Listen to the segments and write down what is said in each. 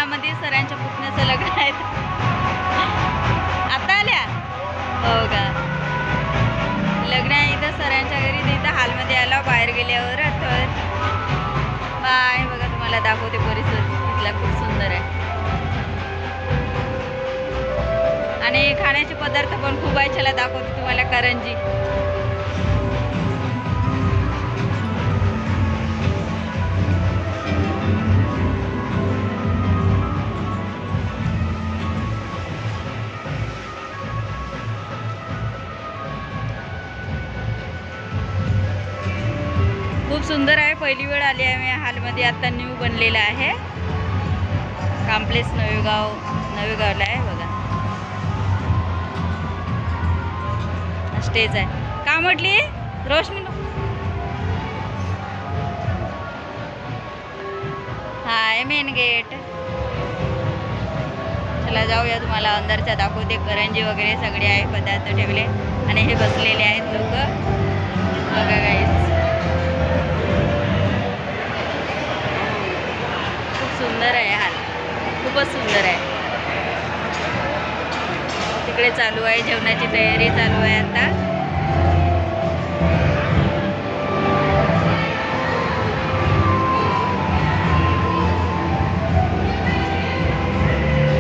लग्नामध्ये सरांच्या पुतण्याचं लग्न आहे. आता आल्या हो का. लग्न आहे इथं सरांच्या घरी. इथं हॉलमध्ये आला बाहेर गेल्यावर. तर बाय. बघा तुम्हाला दाखवते परिसर इथला खूप सुंदर आहे. आणि खाण्याचे पदार्थ पण खूप आहे. चला दाखवते तुम्हाला. करंजी खूप सुंदर आहे. पहिली वेळ आली आहे मी हॉलमध्ये. आता न्यू बनलेला आहे. कॉम्प्लेक्स नवेगावला आहे बघा. स्टेज आहे. का म्हटली रोशनी? हा आहे मेन गेट. चला जाऊया. तुम्हाला अंदरच्या दाखवते. करंजी वगैरे सगळे आहे पदार्थ ठेवले. आणि हे बसलेले आहेत लोक बघा गाईस. खूप सुंदर आहे हाल. खूपच सुंदर आहे. तिकडे चालू आहे जेवणाची तयारी चालू आहे आता.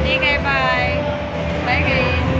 ठीक आहे. बाय बाय गाईस.